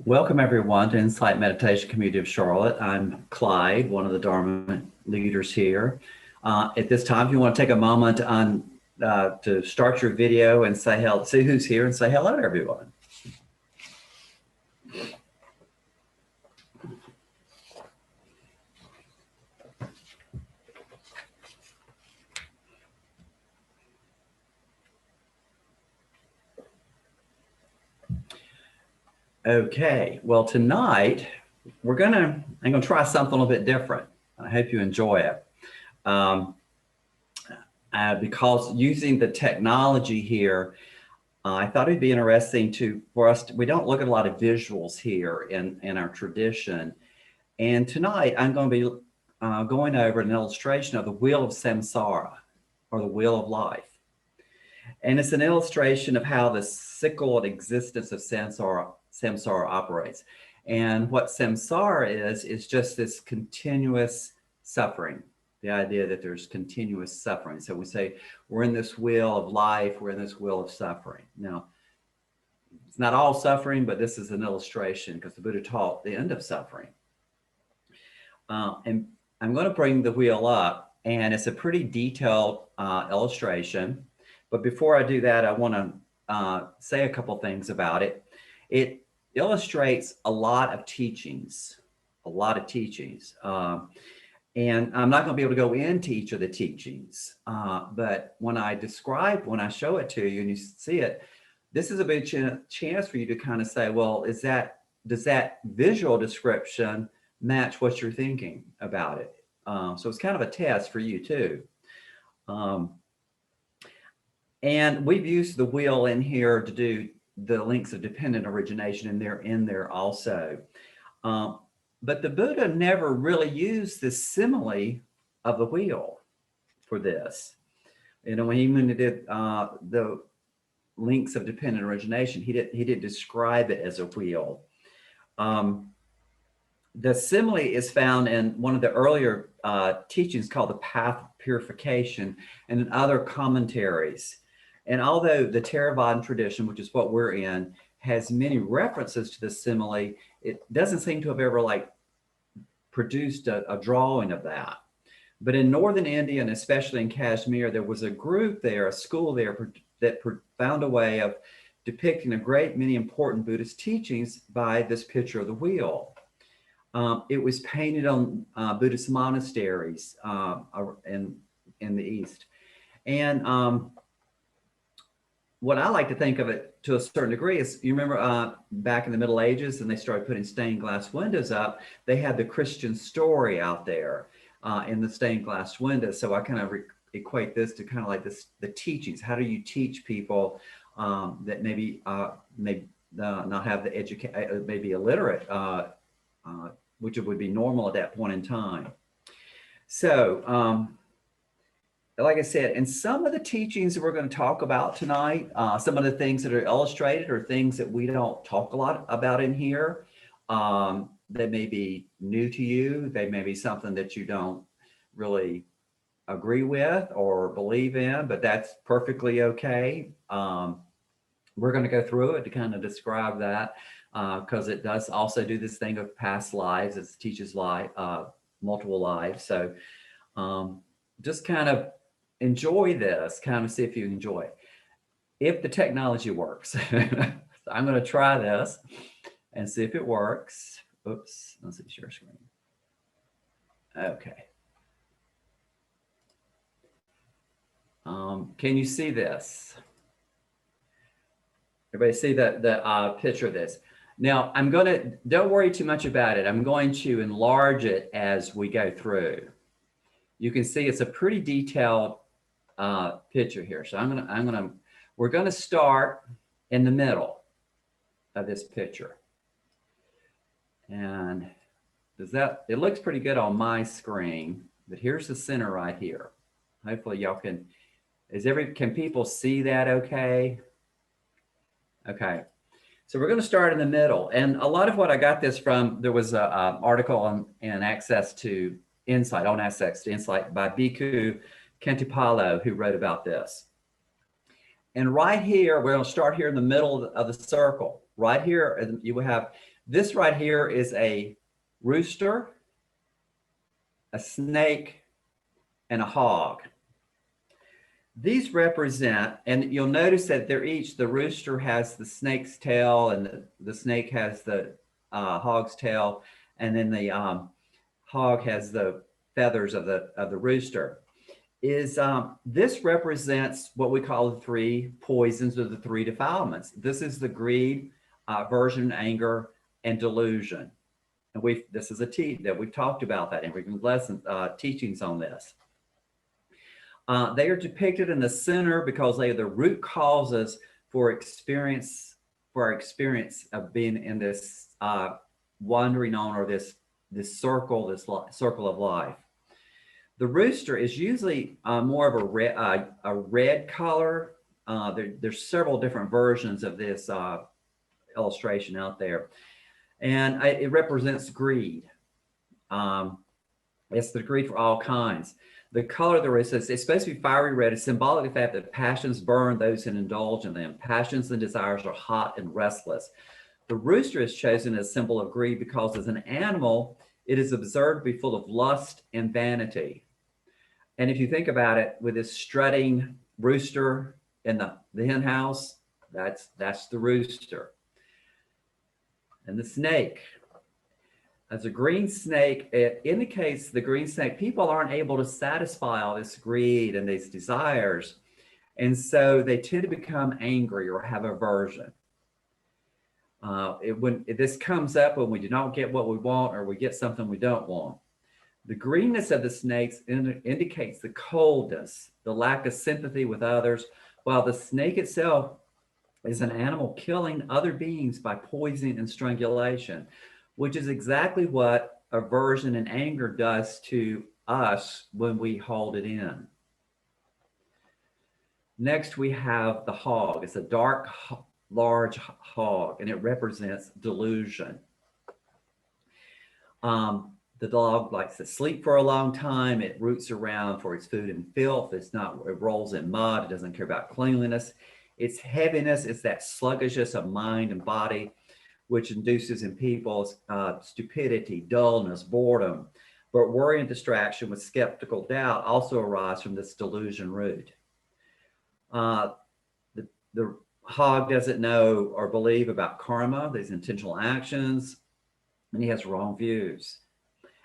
Welcome everyone to Insight Meditation Community of Charlotte. I'm Clyde, one of the Dharma leaders here. At this time, if you want to take a moment to start your video and say hello, see who's here and say hello to everyone. Okay, well tonight I'm gonna try something a little bit different. I hope you enjoy it. Because using the technology here, I thought it'd be interesting for us. We don't look at a lot of visuals here in our tradition, and tonight I'm going to be going over an illustration of the wheel of samsara, or the wheel of life. And it's an illustration of how the cyclical existence of samsara operates. And what samsara is just this continuous suffering, the idea that there's continuous suffering. So we say we're in this wheel of life, we're in this wheel of suffering. Now, it's not all suffering, but this is an illustration because the Buddha taught the end of suffering. And I'm going to bring the wheel up, and it's a pretty detailed illustration. But before I do that, I want to say a couple things about it. It illustrates a lot of teachings, and I'm not going to be able to go into each of the teachings. But when I show it to you and you see it, this is a big chance for you to kind of say, well, does that visual description match what you're thinking about it? So it's kind of a test for you too. And we've used the wheel in here to do the links of dependent origination, and they're in there also. But the Buddha never really used the simile of the wheel for this. You know, when he did the links of dependent origination, he didn't describe it as a wheel. The simile is found in one of the earlier teachings called the Path of Purification, and in other commentaries. And although the Theravadan tradition, which is what we're in, has many references to the simile, it doesn't seem to have ever produced a drawing of that. But in northern India, and especially in Kashmir, there was a group there, a school there, that found a way of depicting a great many important Buddhist teachings by this picture of the wheel. It was painted on Buddhist monasteries in the East. And what I like to think of it to a certain degree is, you remember back in the Middle Ages, and they started putting stained glass windows up, they had the Christian story out there in the stained glass windows. So I kind of equate this to kind of like the teachings. How do you teach people that maybe not have the education, maybe illiterate, which would be normal at that point in time. So, like I said, in some of the teachings that we're going to talk about tonight, some of the things that are illustrated are things that we don't talk a lot about in here. They may be new to you. They may be something that you don't really agree with or believe in, but that's perfectly okay. We're going to go through it to kind of describe that, because it does also do this thing of past lives. It teaches multiple lives. So just kind of enjoy this, kind of see if you enjoy it. If the technology works. So I'm going to try this and see if it works. Oops, let's see, share screen. Okay. Can you see this? Everybody see the picture of this? Now, don't worry too much about it. I'm going to enlarge it as we go through. You can see it's a pretty detailed picture here. So we're gonna start in the middle of this picture. And it looks pretty good on my screen, but here's the center right here. Hopefully y'all can people see that okay? Okay. So we're going to start in the middle. And a lot of what I got this from, there was an article on Access to Insight by Bhikkhu Kantipalo, who wrote about this. And right here, we're going to start here in the middle of the circle. Right here, you will have This right here is a rooster, a snake, and a hog. These represent, and you'll notice that they're each, the rooster has the snake's tail, and the snake has the hog's tail, and then the hog has the feathers of the rooster. This represents what we call the three poisons or the three defilements. This is the greed, aversion, anger, and delusion. And this is that we've talked about that in lesson teachings on this. They are depicted in the center because they are the root causes for our experience of being in this wandering on, or this circle of life. The rooster is usually more of a red color. There's several different versions of this illustration out there, and it represents greed. It's the greed for all kinds. The color of the rooster is supposed to be fiery red. It's symbolic of the fact that passions burn those who indulge in them. Passions and desires are hot and restless. The rooster is chosen as a symbol of greed because as an animal, it is observed to be full of lust and vanity. And if you think about it, with this strutting rooster in the hen house, that's the rooster. And the snake. As a green snake, it indicates the green snake, people aren't able to satisfy all this greed and these desires. And so they tend to become angry or have aversion. This comes up when we do not get what we want, or we get something we don't want. The greenness of the snakes indicates the coldness, the lack of sympathy with others, while the snake itself is an animal killing other beings by poison and strangulation, which is exactly what aversion and anger does to us when we hold it in. Next, we have the hog. It's a dark, large hog, and it represents delusion. The dog likes to sleep for a long time. It roots around for its food and filth. It rolls in mud. It doesn't care about cleanliness. Its heaviness is that sluggishness of mind and body, which induces in people stupidity, dullness, boredom. But worry and distraction with skeptical doubt also arise from this delusion root. The hog doesn't know or believe about karma, these intentional actions, and he has wrong views.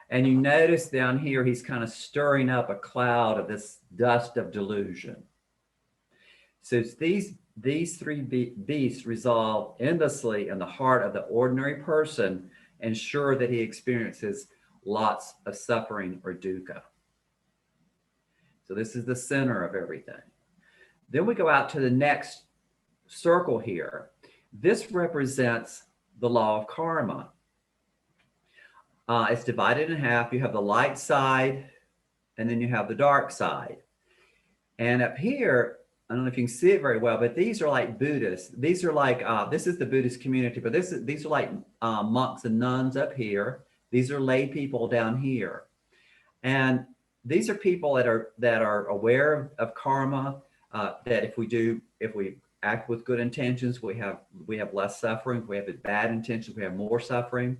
And you notice down here, he's kind of stirring up a cloud of this dust of delusion. So these three beasts resolve endlessly in the heart of the ordinary person, ensure that he experiences lots of suffering or dukkha. So this is the center of everything. Then we go out to the next circle here. This represents the law of karma. It's divided in half. You have the light side, and then you have the dark side. And up here, I don't know if you can see it very well, but these are like Buddhists. These are like, this is the Buddhist community, but these are like monks and nuns up here. These are lay people down here. And these are people that are aware of karma, that if we act with good intentions, we have less suffering. If we have bad intentions, we have more suffering.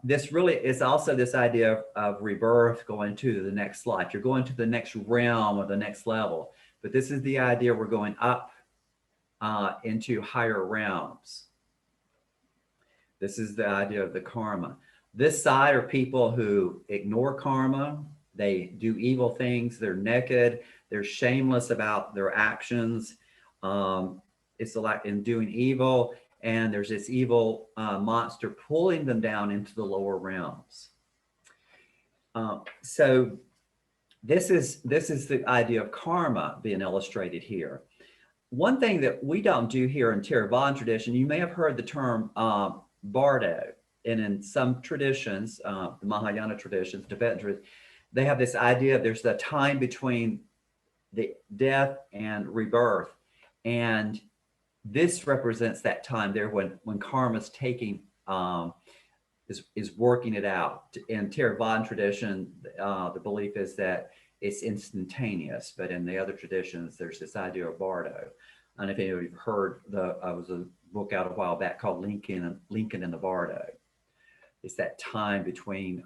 This really is also this idea of rebirth, going to the next life. You're going to the next realm or the next level. But this is the idea, we're going up into higher realms. This is the idea of the karma. This side are people who ignore karma. They do evil things. They're naked. They're shameless about their actions. It's like in doing evil. And there's this evil monster pulling them down into the lower realms. So this is the idea of karma being illustrated here. One thing that we don't do here in Theravada tradition, you may have heard the term bardo, and in some traditions, the Mahayana traditions, Tibetan traditions, they have this idea of there's the time between the death and rebirth, and this represents that time there when karma's taking is working it out. In Theravada tradition, the belief is that it's instantaneous, but in the other traditions, there's this idea of bardo. I don't know if any of you have heard was a book out a while back called Lincoln and the Bardo. It's that time between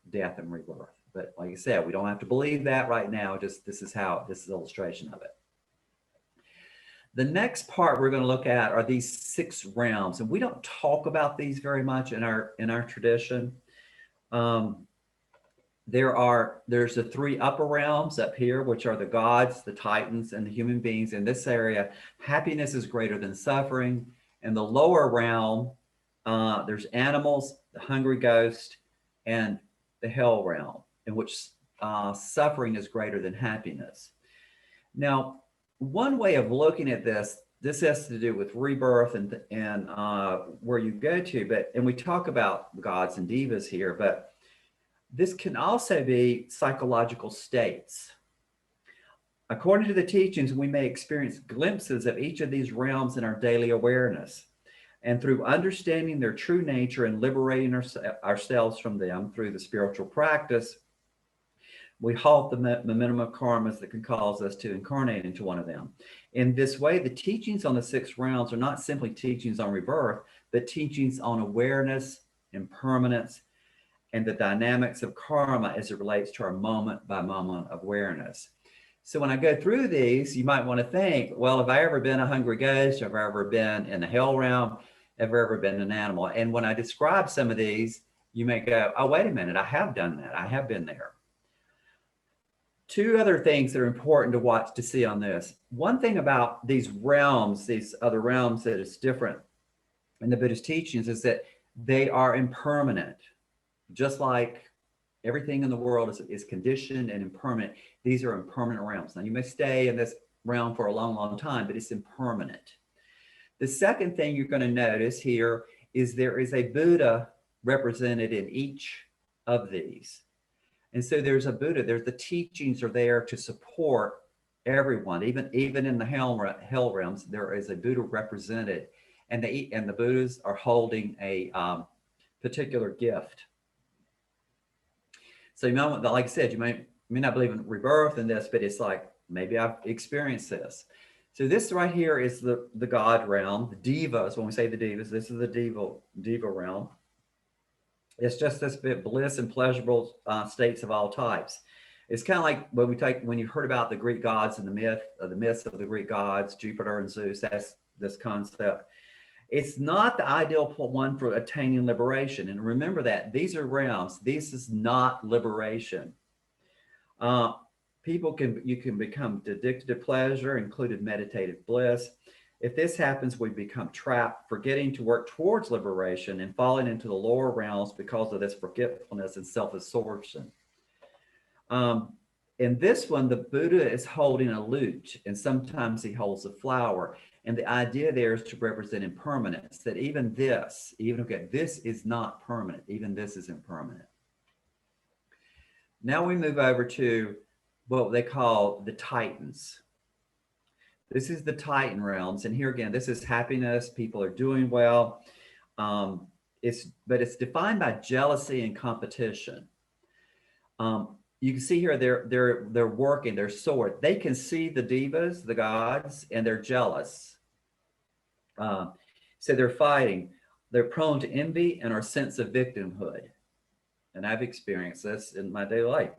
death and rebirth. But like I said, we don't have to believe that right now. Just this is an illustration of it. The next part we're going to look at are these 6 realms, and we don't talk about these very much in our tradition. There's the 3 upper realms up here, which are the gods, the titans, and the human beings. In this area, happiness is greater than suffering. In the lower realm, there's animals, the hungry ghost, and the hell realm, in which suffering is greater than happiness. Now, one way of looking at this has to do with rebirth and where you go to, and we talk about gods and divas here, but this can also be psychological states. According to the teachings, we may experience glimpses of each of these realms in our daily awareness. And through understanding their true nature and liberating ourselves from them through the spiritual practice, we halt the momentum of karmas that can cause us to incarnate into one of them. In this way, the teachings on the 6 realms are not simply teachings on rebirth, but teachings on awareness, impermanence, and the dynamics of karma as it relates to our moment-by-moment awareness. So when I go through these, you might want to think, well, have I ever been a hungry ghost? Have I ever been in the hell realm? Have I ever been an animal? And when I describe some of these, you may go, oh, wait a minute, I have done that. I have been there. 2 other things that are important to watch to see on this. One thing about these realms, these other realms that is different in the Buddhist teachings is that they are impermanent. Just like everything in the world is conditioned and impermanent, these are impermanent realms. Now, you may stay in this realm for a long, long time, but it's impermanent. The second thing you're going to notice here is there is a Buddha represented in each of these. And so there's a Buddha, the teachings are there to support everyone, even in the hell realms, there is a Buddha represented, and the Buddhas are holding a particular gift. So you might, like I said, you may not believe in rebirth in this, but it's like, maybe I've experienced this. So this right here is the God realm, the divas. When we say the divas, this is the diva realm. It's just this bit bliss and pleasurable states of all types. It's kind of like when you heard about the Greek gods and the myths of the Greek gods, Jupiter and Zeus. That's this concept. It's not the ideal one for attaining liberation. And remember that these are realms. This is not liberation. You can become addicted to pleasure, including meditative bliss. If this happens, we become trapped, forgetting to work towards liberation and falling into the lower realms because of this forgetfulness and self-absorption. In this one, the Buddha is holding a lute, and sometimes he holds a flower. And the idea there is to represent impermanence, that even this is not permanent. Even this is impermanent. Now we move over to what they call the Titans. This is the Titan realms. And here again, this is happiness. People are doing well. But it's defined by jealousy and competition. You can see here they're working their sword. They can see the divas, the gods, and they're jealous. So they're fighting. They're prone to envy and our sense of victimhood. And I've experienced this in my daily life.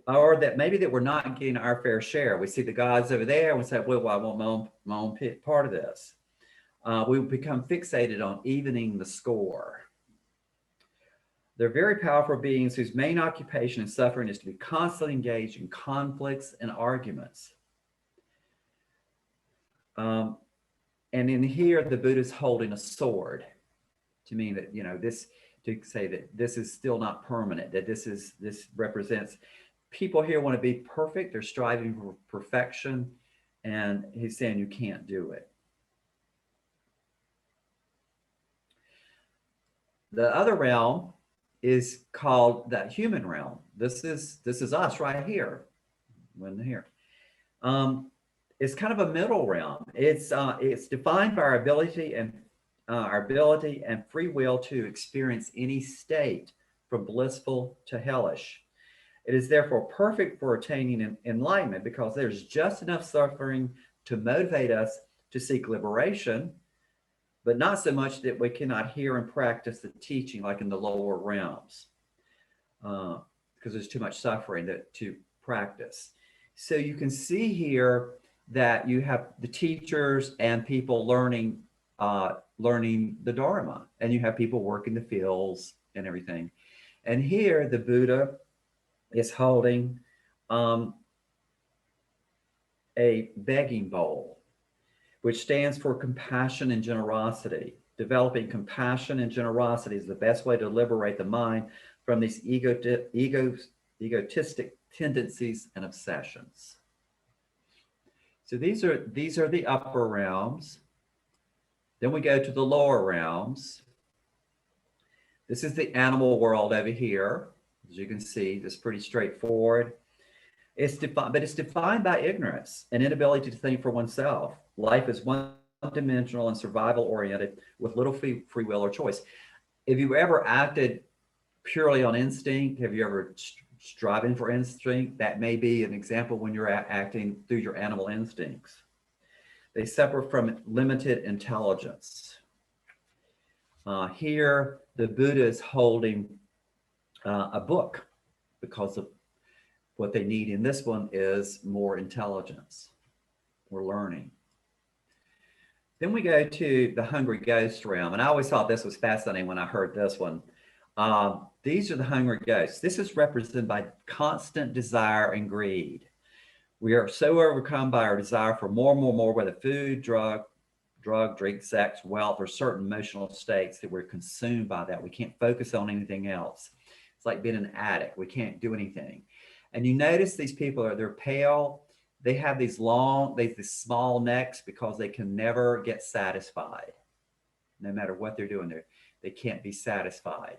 Or that maybe that we're not getting our fair share. We see the gods over there and we say, well, I want my own part of this. We become fixated on evening the score. They're very powerful beings whose main occupation and suffering is to be constantly engaged in conflicts and arguments. And in here, the Buddha's holding a sword to mean that, to say that this is still not permanent, that this represents people here want to be perfect. They're striving for perfection. And he's saying you can't do it. The other realm is called the human realm. This is us right here. It's kind of a middle realm. It's defined by our ability and free will to experience any state, from blissful to hellish. It is therefore perfect for attaining enlightenment because there's just enough suffering to motivate us to seek liberation, but not so much that we cannot hear and practice the teaching like in the lower realms, because there's too much suffering to practice. So you can see here that you have the teachers and people learning the Dharma, and you have people working the fields and everything. And here the Buddha is holding a begging bowl, which stands for compassion and generosity. Developing compassion and generosity is the best way to liberate the mind from these egotistic tendencies and obsessions. So these are the upper realms. Then we go to the lower realms. This is the animal world over here. As you can see, it's pretty straightforward. It's defined by ignorance and inability to think for oneself. Life is one-dimensional and survival-oriented with little free will or choice. Have you ever acted purely on instinct? Have you ever striving for instinct? That may be an example when you're acting through your animal instincts. They suffer from limited intelligence. Here, the Buddha is holding a book because of what they need in this one is more intelligence. We're learning. Then we go to the hungry ghost realm. And I always thought this was fascinating when I heard this one. These are the hungry ghosts. This is represented by constant desire and greed. We are so overcome by our desire for more, whether food, drug, drink, sex, wealth, or certain emotional states that we're consumed by that. We can't focus on anything else. It's like being an addict. We can't do anything. And you notice these people they're pale. They have these small necks because they can never get satisfied. No matter what they're doing, they can't be satisfied.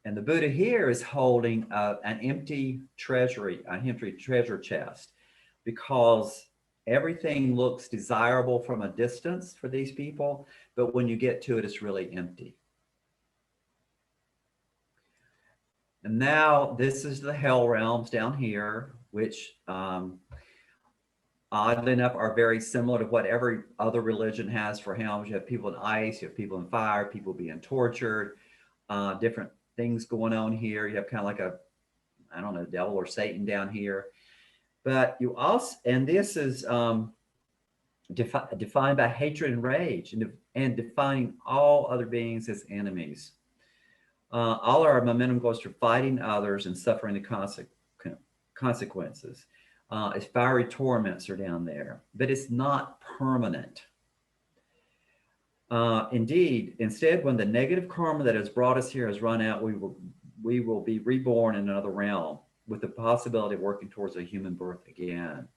And the Buddha here is holding an empty treasure chest, because everything looks desirable from a distance for these people, but when you get to it, it's really empty. And now this is the hell realms down here, which oddly enough are very similar to what every other religion has for hells. You have people in ice, you have people in fire, people being tortured, different things going on here. You have kind of like I don't know, devil or Satan down here. But you also, and this is defined by hatred and rage, and defining all other beings as enemies. All our momentum goes to fighting others and suffering the consequences. As fiery torments are down there, but it's not permanent. Instead, when the negative karma that has brought us here has run out, we will be reborn in another realm with the possibility of working towards a human birth again.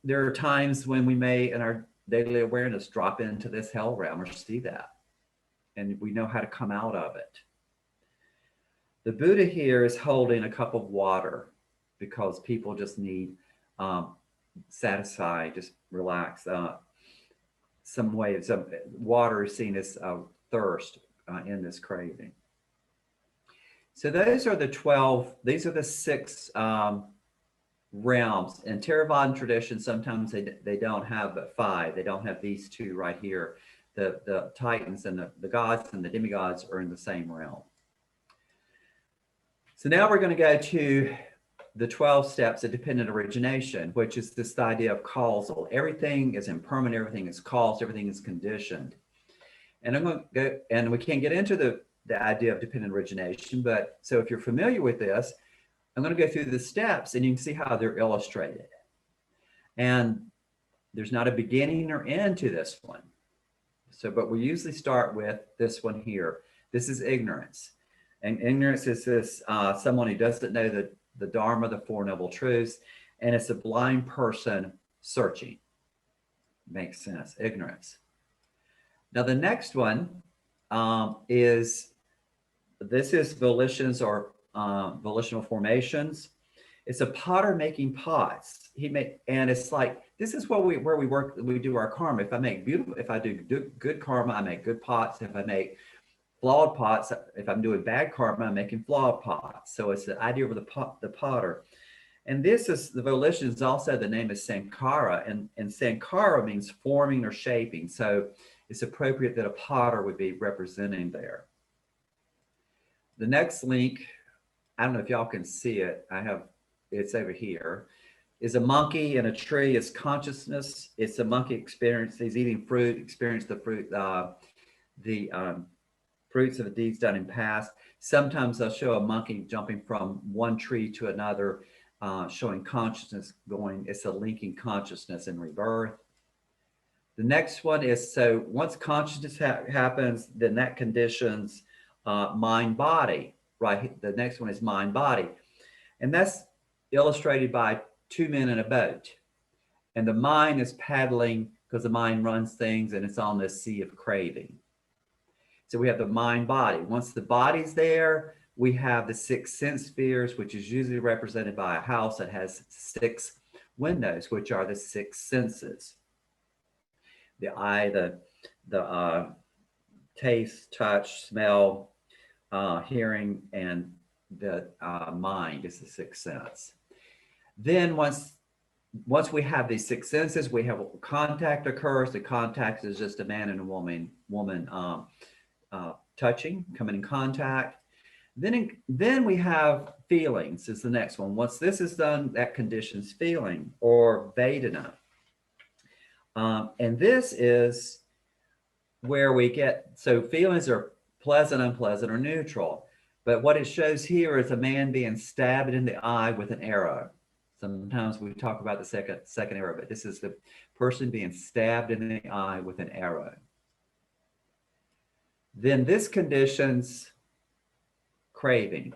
There are times when we may, in our daily awareness, drop into this hell realm or see that, and we know how to come out of it. The Buddha here is holding a cup of water because people just need satisfy, just relax. Some way of some water is seen as thirst in this craving. So those are the 12, these are the 6 realms. In Theravadan tradition, sometimes they don't have 5. They don't have these 2 right here. The titans and the gods and the demigods are in the same realm. So now we're going to go to the 12 steps of dependent origination, which is this idea of causal. Everything is impermanent, everything is caused, everything is conditioned. And I'm going to go, and we can't get into the idea of dependent origination, but so if you're familiar with this, I'm going to go through the steps and you can see how they're illustrated. And there's not a beginning or end to this one. So, but we usually start with this one here. This is ignorance. And ignorance is this someone who doesn't know the Dharma, the Four Noble Truths, and it's a blind person searching. Makes sense, ignorance. Now the next one is volitions or volitional formations. It's a potter making pots. And it's like, this is where we work, we do our karma. If I do good karma, I make good pots. If I make flawed pots, if I'm doing bad karma, I'm making flawed pots. So it's the idea of the potter. And this is, the volition is also, the name is Sankara, and Sankara means forming or shaping. So it's appropriate that a potter would be representing there. The next link, I don't know if y'all can see it. It's over here, is a monkey in a tree. It's consciousness. It's a monkey experience. He's eating fruit, experience the fruit, fruits of the deeds done in past. Sometimes they'll show a monkey jumping from one tree to another, showing consciousness going. It's a linking consciousness in rebirth. The next one is, so once consciousness happens, then that conditions mind body, right? The next one is mind body. And that's illustrated by two men in a boat. And the mind is paddling because the mind runs things, and it's on this sea of craving. So we have the mind body. Once the body's there, we have the six sense spheres, which is usually represented by a house that has six windows, which are the six senses. The eye, the taste, touch, smell, hearing, and the mind is the sixth sense. Then once we have these six senses, we have contact occurs. The contact is just a man and a woman touching, coming in contact. Then we have feelings is the next one. Once this is done, that conditions feeling, or Vedana. And this is where we get, so feelings are pleasant, unpleasant, or neutral. But what it shows here is a man being stabbed in the eye with an arrow. Sometimes we talk about the second arrow, but this is the person being stabbed in the eye with an arrow. Then this conditions craving.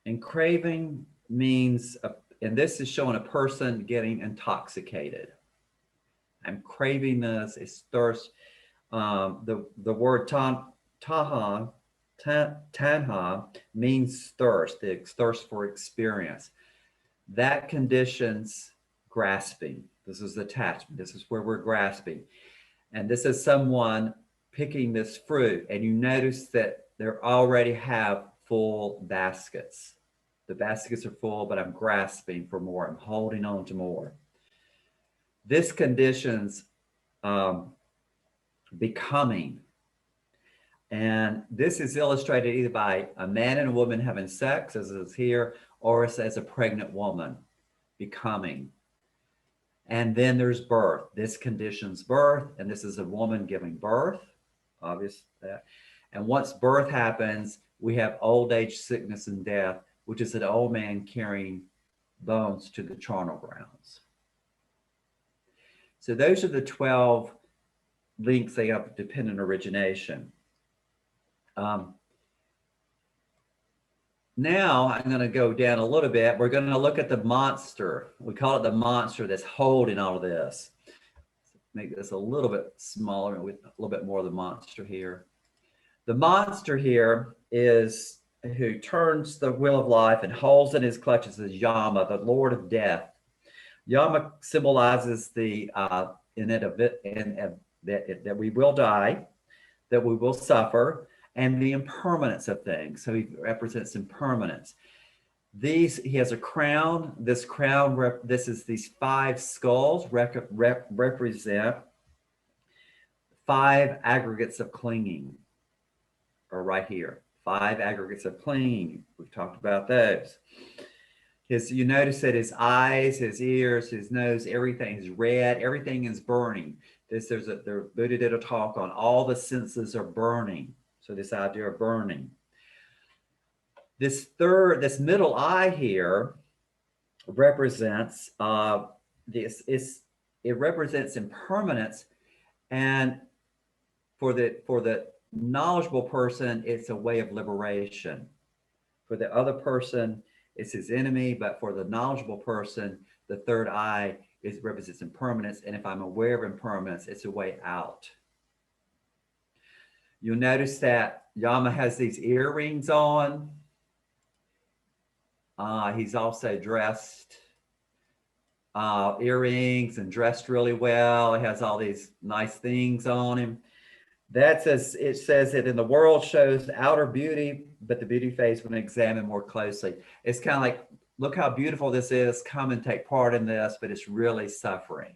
And craving means, and this is showing a person getting intoxicated. I'm craving this, it's thirst. The word tanha means thirst, the thirst for experience. That conditions grasping. This is attachment. This is where we're grasping. And this is someone picking this fruit, and you notice that they already have full baskets. The baskets are full, but I'm grasping for more. I'm holding on to more. This conditions becoming. And this is illustrated either by a man and a woman having sex, as is here, or as a pregnant woman becoming. And then there's birth. This conditions birth, and this is a woman giving birth, obvious that. And once birth happens, we have old age, sickness, and death, which is an old man carrying bones to the charnel grounds. So those are the 12 links they have dependent origination. Now I'm going to go down a little bit. We're going to look at the monster. We call it the monster that's holding all of this. Make this a little bit smaller with a little bit more of the monster here. The monster here is who turns the wheel of life and holds in his clutches is Yama, the Lord of Death. Yama symbolizes the that we will die, that we will suffer, and the impermanence of things. So he represents impermanence. He has a crown. This crown, this is these 5 skulls represent 5 aggregates of clinging, or right here, 5 aggregates of clinging. We've talked about those. You notice that his eyes, his ears, his nose, everything is red. Everything is burning. The Buddha did a talk on all the senses are burning. So this idea of burning. This middle eye here represents it represents impermanence, and for the knowledgeable person, it's a way of liberation. For the other person, it's his enemy, but for the knowledgeable person, the third eye represents impermanence, and if I'm aware of impermanence, it's a way out. You'll notice that Yama has these earrings on. He's also dressed earrings and dressed really well. He has all these nice things on him. It says that in the world shows outer beauty, but the beauty fades when examined more closely. It's kind of like look how beautiful this is. Come and take part in this, but it's really suffering.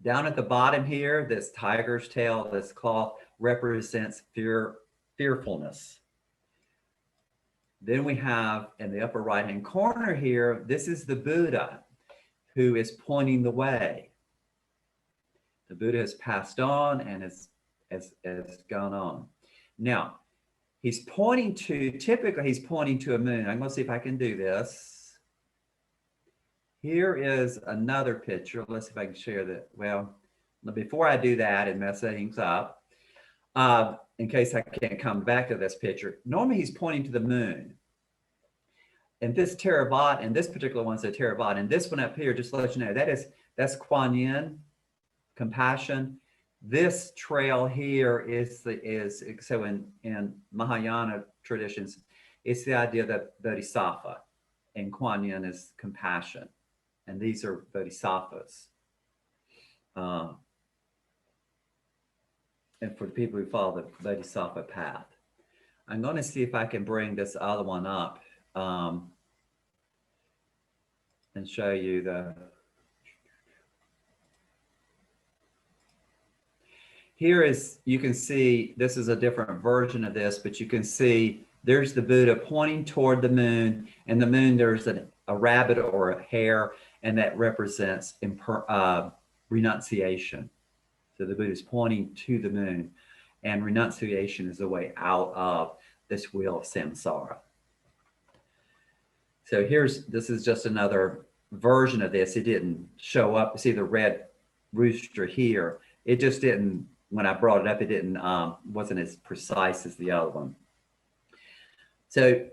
Down at the bottom here, this tiger's tail, this cloth represents fearfulness. Then we have in the upper right-hand corner here, this is the Buddha who is pointing the way. The Buddha has passed on and has gone on. Now, he's pointing to, typically he's pointing to a moon. I'm going to see if I can do this. Here is another picture. Let's see if I can share that. Well, before I do that and mess things up, in case I can't come back to this picture, normally he's pointing to the moon. And this Theravada, and this particular one's a Theravada, and this one up here, just to let you know, that's Kuan Yin, compassion. This trail here is so in Mahayana traditions, it's the idea that bodhisattva, and Kuan Yin is compassion, and these are bodhisattvas. And for the people who follow the bodhisattva path. I'm going to see if I can bring this other one up and show you the. Here is, you can see, this is a different version of this, but you can see there's the Buddha pointing toward the moon, and the moon, there's a rabbit or a hare, and that represents renunciation. So the Buddha is pointing to the moon, and renunciation is the way out of this wheel of samsara. So this is just another version of this. It didn't show up. See the red rooster here. It just didn't, when I brought it up, it didn't, wasn't as precise as the other one. So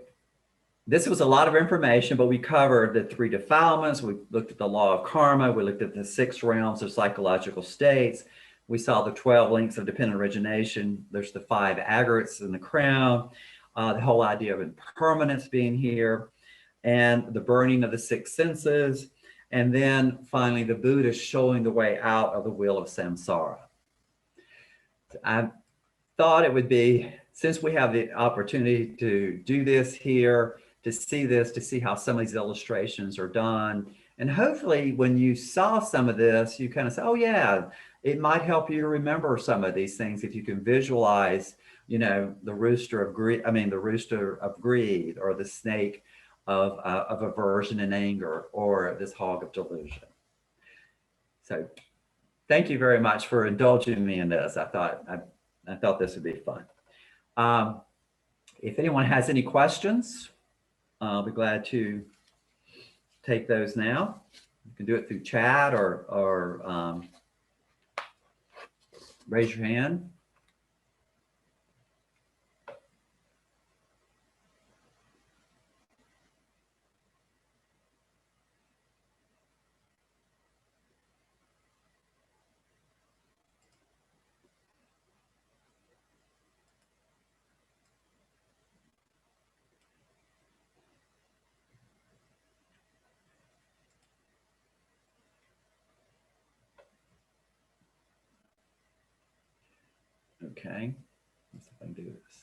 this was a lot of information, but we covered the 3 defilements. We looked at the law of karma. We looked at the 6 realms of psychological states. We saw the 12 links of dependent origination. There's the 5 aggregates in the crown, the whole idea of impermanence being here, and the burning of the 6 senses. And then finally, the Buddha showing the way out of the wheel of samsara. I thought it would be, since we have the opportunity to do this here, to see how some of these illustrations are done. And hopefully when you saw some of this, you kind of say, oh yeah, it might help you to remember some of these things if you can visualize, you know, the rooster of greed, or the snake of aversion and anger, or this hog of delusion. So thank you very much for indulging me in this. I thought this would be fun. If anyone has any questions, I'll be glad to take those now. You can do it through chat or raise your hand. Okay, let's see if I can do this.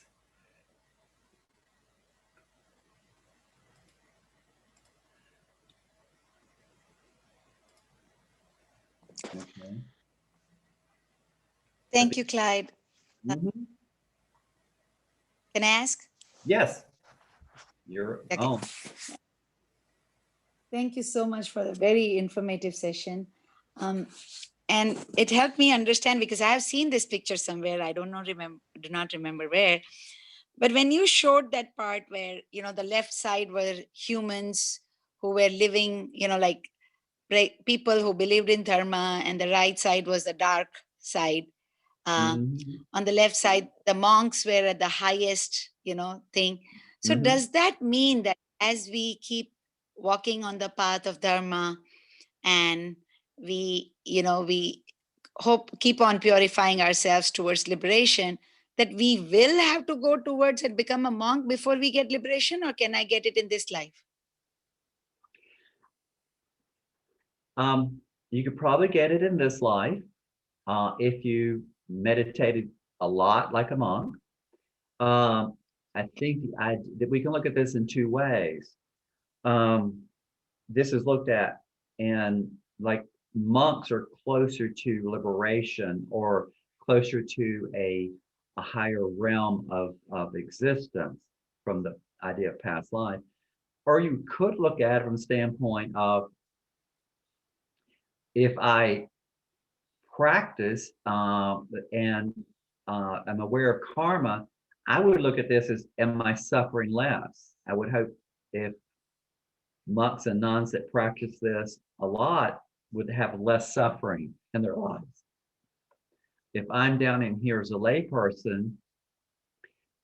Okay. Thank you, Clyde. Mm-hmm. Can I ask? Yes, you're on. Thank you so much for the very informative session. And it helped me understand, because I have seen this picture somewhere. I do not remember where. But when you showed that part where, you know, the left side were humans who were living, you know, like people who believed in dharma, and the right side was the dark side. On the left side, the monks were at the highest, you know, thing. So does that mean that as we keep walking on the path of dharma, and we, you know, we keep on purifying ourselves towards liberation, that we will have to go towards and become a monk before we get liberation, or can I get it in this life? You could probably get it in this life if you meditated a lot like a monk. I think that we can look at this in 2 ways. this is looked at, and like monks are closer to liberation or closer to a higher realm of existence from the idea of past life. Or you could look at it from the standpoint of, if I practice and I'm aware of karma, I would look at this as, am I suffering less? I would hope if monks and nuns that practice this a lot would have less suffering in their lives. If I'm down in here as a layperson,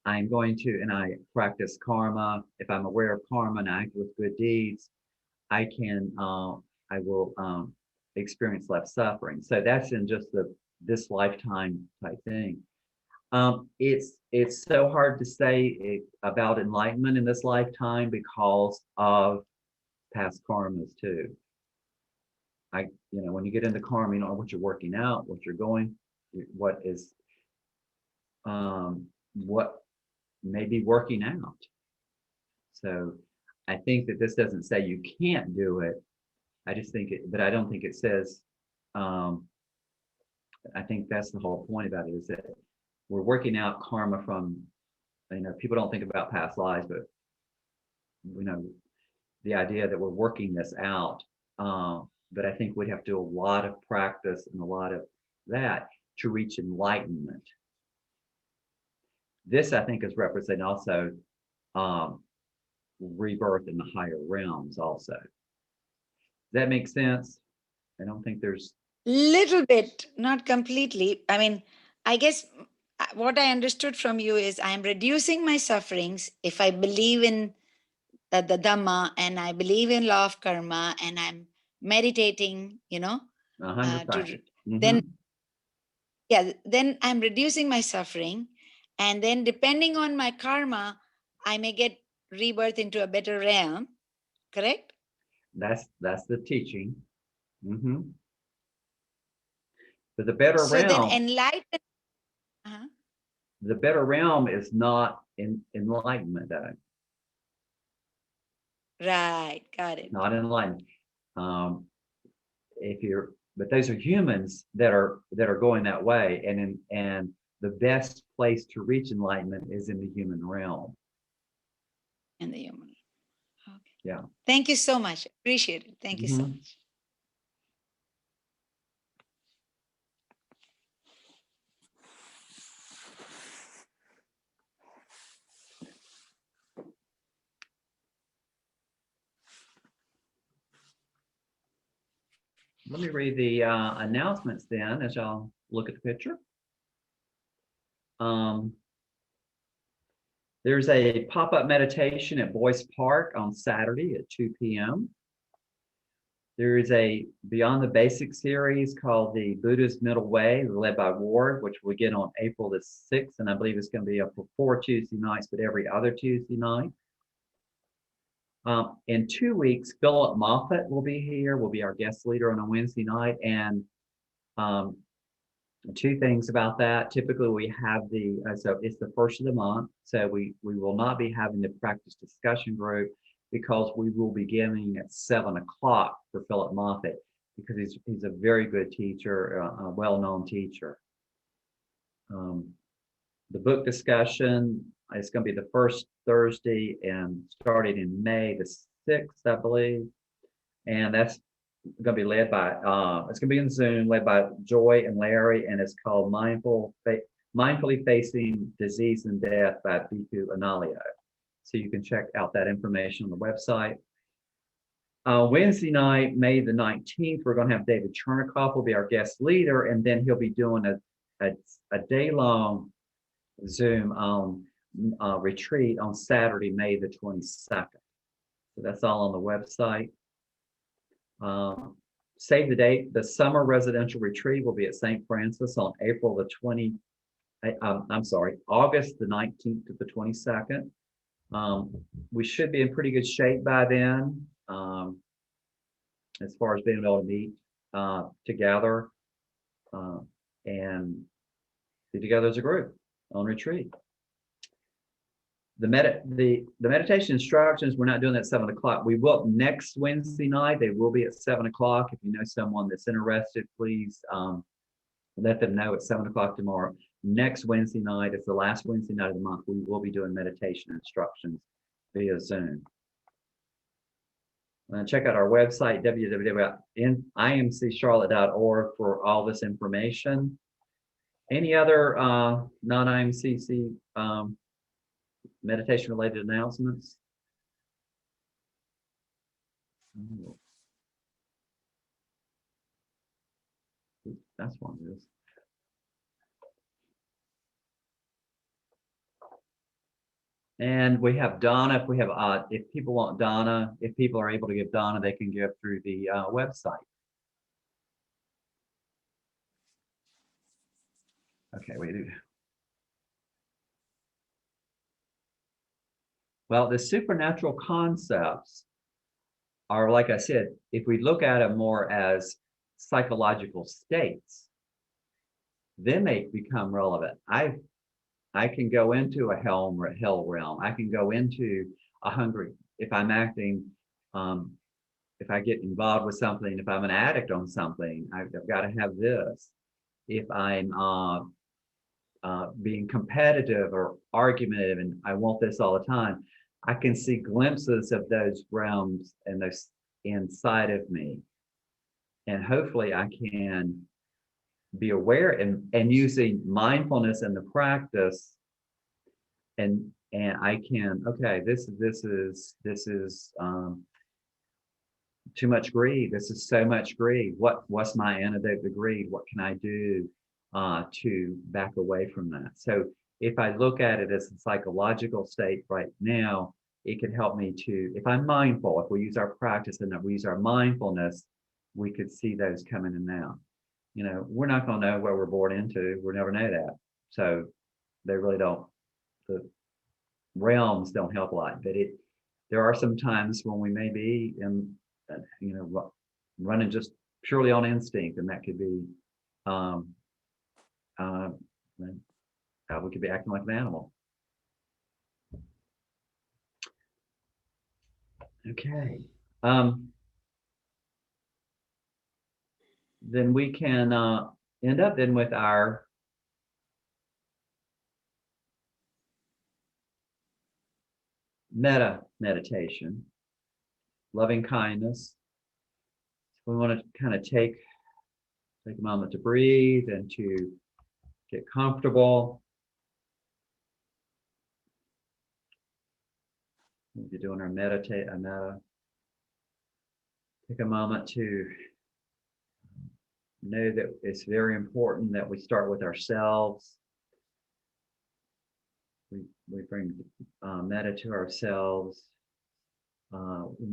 I'm going to, and I practice karma. If I'm aware of karma and I act with good deeds, I will experience less suffering. So that's in just this lifetime type thing. It's so hard to say about enlightenment in this lifetime because of past karmas too. When you get into karma, you know what you're working out, what you're going, what is, what may be working out. So I think that this doesn't say you can't do it. I just think it, but I don't think it says, I think that's the whole point about it, is that we're working out karma from, people don't think about past lives, but the idea that we're working this out. But I think we'd have to do a lot of practice and a lot of that to reach enlightenment. This, I think, is representing also rebirth in the higher realms also. Does that make sense? I don't think there's... Little bit, not completely. I mean, I guess what I understood from you is I'm reducing my sufferings if I believe in the Dhamma and I believe in law of karma and I'm meditating, 100%. Then, then I'm reducing my suffering. And then depending on my karma, I may get rebirth into a better realm, correct? That's the teaching. But the better So then realm, enlightenment. the better realm is not in enlightenment, though. Right, got it. Not enlightenment. But those are humans that are going that way, and the best place to reach enlightenment is in the human realm. In the human realm. Okay. Yeah. Thank you so much. Appreciate it. Thank you so much. Let me read the announcements then as y'all look at the picture. There's a pop-up meditation at Boyce Park on Saturday at 2 p.m. There is a Beyond the Basics series called the Buddha's Middle Way, led by Ward, which will begin on April the 6th, and I believe it's going to be up for 4 Tuesday nights, but every other Tuesday night. In 2 weeks, Philip Moffat will be here, will be our guest leader on a Wednesday night, and two things about that. Typically, we have so it's the first of the month, so we will not be having the practice discussion group because we will be beginning at 7 o'clock for Philip Moffat, because he's a very good teacher, a well-known teacher. The book discussion is going to be the first Thursday and starting in May the 6th, I believe, and that's going to be led by, it's going to be in Zoom, led by Joy and Larry, and it's called Mindfully Facing Disease and Death by Bhikkhu Analio. So you can check out that information on the website. Wednesday night, May the 19th, we're going to have David Chernikov will be our guest leader, and then he'll be doing a day-long Zoom retreat on Saturday, May the 22nd. So that's all on the website. Save the date. The summer residential retreat will be at St. Francis on August the 19th to the 22nd. We should be in pretty good shape by then, as far as being able to meet together and be together as a group on retreat. the meditation instructions, we're not doing that at 7 o'clock. We will next Wednesday night. They will be at 7 o'clock. If you know someone that's interested, please let them know at 7 o'clock tomorrow. Next Wednesday night, it's the last Wednesday night of the month, we will be doing meditation instructions via Zoom. Check out our website, www.imccharlotte.org, for all this information. Any other non-IMCC meditation related announcements? That's one of this. And we have Donna. If we have, if people want Donna, if people are able to give Donna, they can give through the website. Okay, we do. Well, the supernatural concepts are, like I said, if we look at them more as psychological states, then they become relevant. I can go into a hell realm. I can go into a hungry, if I'm acting, if I get involved with something, if I'm an addict on something, I've got to have this. If I'm being competitive or argumentative and I want this all the time, I can see glimpses of those realms and those inside of me. And hopefully I can be aware and using mindfulness in the practice, and I can, okay, this is too much greed. This is so much greed. What's my antidote to greed? What can I do to back away from that? So if I look at it as a psychological state right now, it could help me to, if I'm mindful, if we use our practice and we use our mindfulness, we could see those coming in and out. You know, we're not going to know what we're born into. We'll never know that. So they really don't, the realms don't help a lot. But there are some times when we may be in, you know, running just purely on instinct, and that could be, we could be acting like an animal. Okay. Then we can end up then with our meta meditation, loving kindness. We want to kind of take a moment to breathe and to get comfortable. We'll be doing our meta. Take a moment to know that it's very important that we start with ourselves. We bring metta to ourselves. We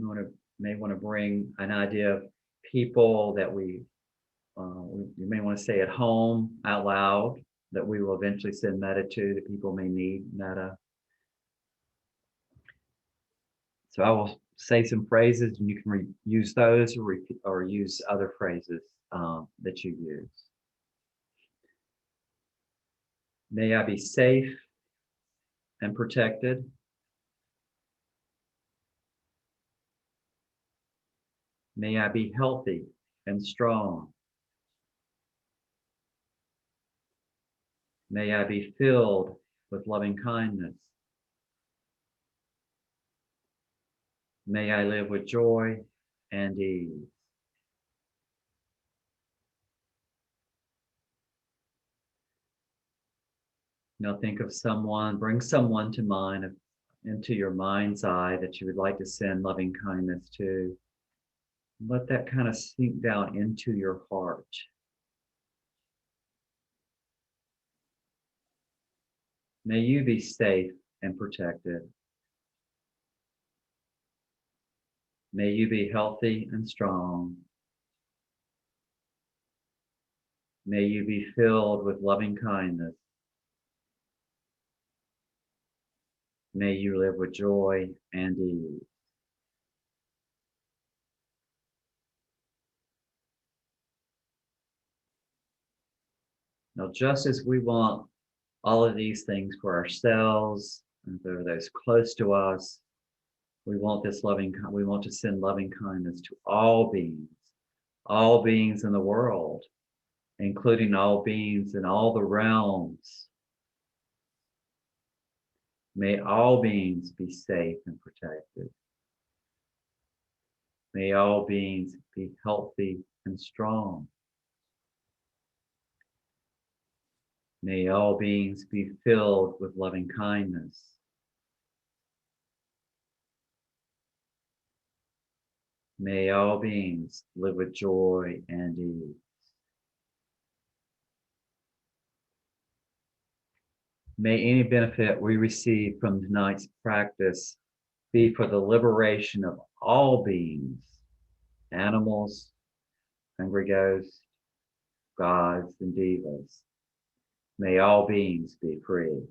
may want to bring an idea of people that we may want to say at home out loud, that we will eventually send metta to, that people may need metta. So I will say some phrases and you can use those or use other phrases that you use. May I be safe and protected. May I be healthy and strong. May I be filled with loving kindness. May I live with joy and ease. Now think of someone, bring someone to mind, into your mind's eye that you would like to send loving kindness to. Let that kind of sink down into your heart. May you be safe and protected. May you be healthy and strong. May you be filled with loving kindness. May you live with joy and ease. Now, just as we want all of these things for ourselves, And for those close to us, we want we want to send loving kindness to all beings in the world, including all beings in all the realms. May all beings be safe and protected. May all beings be healthy and strong. May all beings be filled with loving kindness. May all beings live with joy and ease. May any benefit we receive from tonight's practice be for the liberation of all beings, animals, hungry ghosts, gods, and devas. May all beings be free.